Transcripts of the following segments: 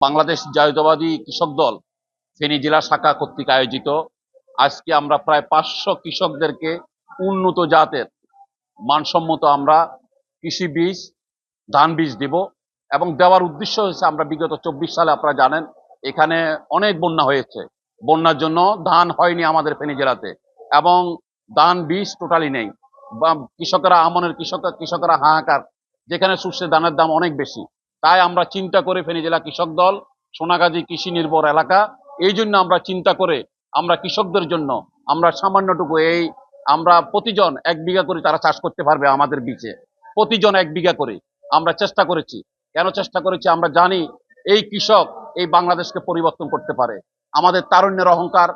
বাংলাদেশ জাতীয়তাবাদী কৃষক দল ফেনী জেলা শাখা কর্তৃক আয়োজিত আজকে আমরা প্রায় 500 কৃষকদেরকে উন্নত জাতের মানসম্মত আমরা কৃষি বীজ ধান বীজ দিব এবং দেওয়ার উদ্দেশ্য হচ্ছে আমরা বিগত 24 সালে আপনারা জানেন এখানে অনেক বন্যা হয়েছে। বন্যার জন্য ধান হয়নি আমাদের ফেনী জেলাতে এবং ধান বীজ টোটালি নেই বা কৃষকেরা আমনের কৃষকেরা হাহাকার, যেখানে শস্যের দানের দাম অনেক বেশি। তাই আমরা চিন্তা করে ফেনী জেলা কৃষক দল সোনাগাজী কৃষি নির্ভর এলাকা, এই জন্য আমরা চিন্তা করে আমরা কৃষকদের জন্য আমরা সামান্যটুকু আমরা প্রতিজন 1 বিঘা করে তারা চাষ করতে পারবে আমাদের বীজে, প্রতিজন 1 বিঘা করে আমরা চেষ্টা করেছি। কেন চেষ্টা করেছি? আমরা জানি এই কৃষক এই বাংলাদেশকে পরিবর্তন করতে পারে। আমাদের তারুণ্যের অহংকার,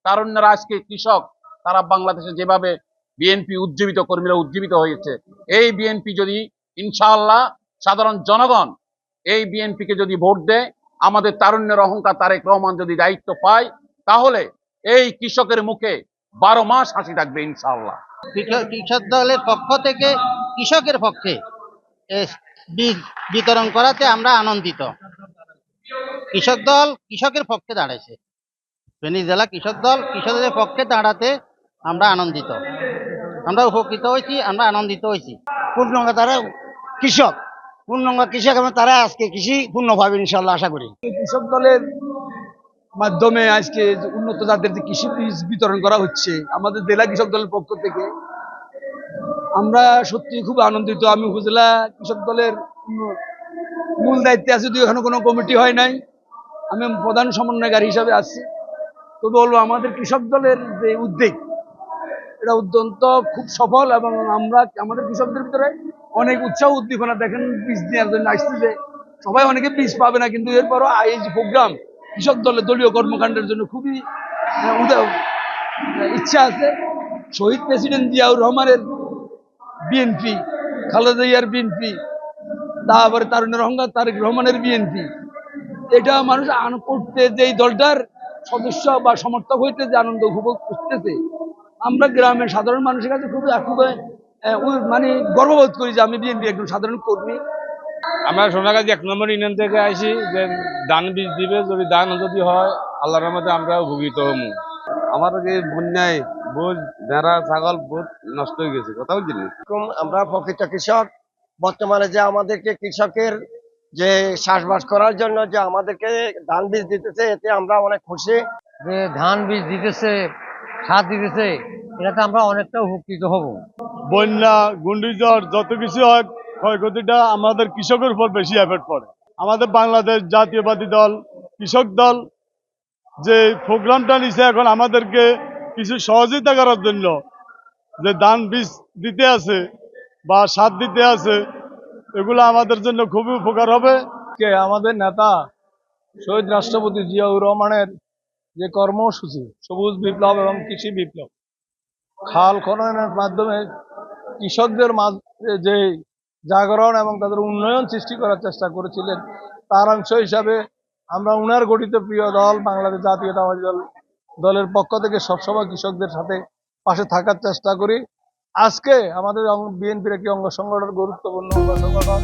তারুণ্যরা আজকে কৃষক, তারা বাংলাদেশে যেভাবে বিএনপি উজ্জীবিত কর্মীরা উজ্জীবিত হয়েছে, এই বিএনপি যদি ইনশাআল্লাহ সাধারণ জনগণ এই বিএনপিকে যদি ভোট দেয়, আমাদের তারুণ্যের অহংকার তারেক রহমান যদি দায়িত্ব পায়, তাহলে এই কৃষকের মুখে 12 মাস হাসি থাকবে ইনশাআল্লাহ। কৃষক দলের পক্ষ থেকে কৃষকের পক্ষে বীজ বিতরণ করাতে আমরা আনন্দিত। কৃষক দল কৃষকের পক্ষে দাঁড়াইছে, ফেনী জেলা কৃষক দল কৃষকদের পক্ষে দাঁড়াতে আমরা আনন্দিত, আমরা উপকৃত হয়েছি, আমরা আনন্দিত হয়েছি। পূর্ণাঙ্গ তারা কৃষক এবং তারা আজকে কৃষি পূর্ণ পাবে ইনশাল্লাহ আশা করি। কৃষক দলের মাধ্যমে আজকে উন্নত জাতের যে কৃষি বীজ বিতরণ করা হচ্ছে আমাদের জেলা কৃষক দলের পক্ষ থেকে, আমরা সত্যি খুব আনন্দিত। আমি উপজেলা কৃষক দলের মূল দায়িত্বে আছি, যদিও এখনো কোনো কমিটি হয় নাই, আমি প্রধান সমন্বয়কারী হিসাবে আছি। তো বলবো আমাদের কৃষক দলের যে উদ্যোগ, এটা অত্যন্ত খুব সফল এবং আমরা আমাদের কৃষকদের ভিতরে অনেক উৎসাহ উদ্দীপনা দেখেন বীজ নেওয়ার জন্য আসছে। যে সবাই অনেকে বীজ পাবে না, কিন্তু এরপরও এই যে প্রোগ্রাম কৃষক দলের দলীয় কর্মকাণ্ডের জন্য খুবই ইচ্ছা আছে। শহীদ প্রেসিডেন্ট জিয়াউর রহমানের বিএনপি, খালেদা জিয়ার বিএনপি, তারপরে তারুণ্যের অহংকার তারেক রহমানের বিএনপি, এটা মানুষ করতে যে দলটার সদস্য বা সমর্থক হইতে যে আনন্দ উপভোগ করতেছে, আমরা গ্রামের সাধারণ মানুষের কাছে খুবই মানে গর্ববোধ করি যে আমি বিএনপি একজন সাধারণ কর্মী। আমরা সোনাগাজী 1 নম্বর ইউনিয়ন থেকে আইছি, যে ধান বীজ দিবে, যদি ধান যদি হয় আল্লাহর রহমতে আমরা উপকৃত হব। আমার এই বন্যায় বোঝ ভেড়া ছাগল বহুত নষ্ট হয়ে গেছে, কথা বলছি। আমরা প্রকৃত কৃষক, বর্তমানে যে আমাদেরকে কৃষকের যে চাষবাস করার জন্য যে আমাদেরকে ধান বীজ দিতেছে, এতে আমরা অনেক খুশি। যে ধান বীজ দিতেছে, সার দিতেছে, এটাতে আমরা অনেকটা উপকৃত হব। বন্যা ঘূর্ণিঝড় যত কিছু হয়, ক্ষয়ক্ষতিটা আমাদের কৃষকের উপর বেশি এফেক্ট পড়ে। আমাদের বাংলাদেশ জাতীয়বাদী দল কৃষক দল যে প্রোগ্রামটা নিছে এখন আমাদেরকে কিছু সহযোগিতা করার জন্য, যে ধান বীজ দিতে আছে বা সার দিতে আছে, এগুলো আমাদের জন্য খুবই উপকার হবে। আমাদের নেতা শহীদ রাষ্ট্রপতি জিয়াউর রহমানের যে কর্মসূচি সবুজ বিপ্লব এবং কৃষি বিপ্লব, খাল খননের মাধ্যমে কৃষকদের মাঝে যে জাগরণ এবং তাদের উন্নয়ন সৃষ্টি করার চেষ্টা করেছিলেন, তার অংশ হিসাবে আমরা উনার গঠিত প্রিয় দল বাংলাদেশ জাতীয়তাবাদী দলের পক্ষ থেকে সবসময় কৃষকদের সাথে পাশে থাকার চেষ্টা করি। আজকে আমাদের বিএনপির একটি অঙ্গ সংগঠন, গুরুত্বপূর্ণ অঙ্গ সংগঠন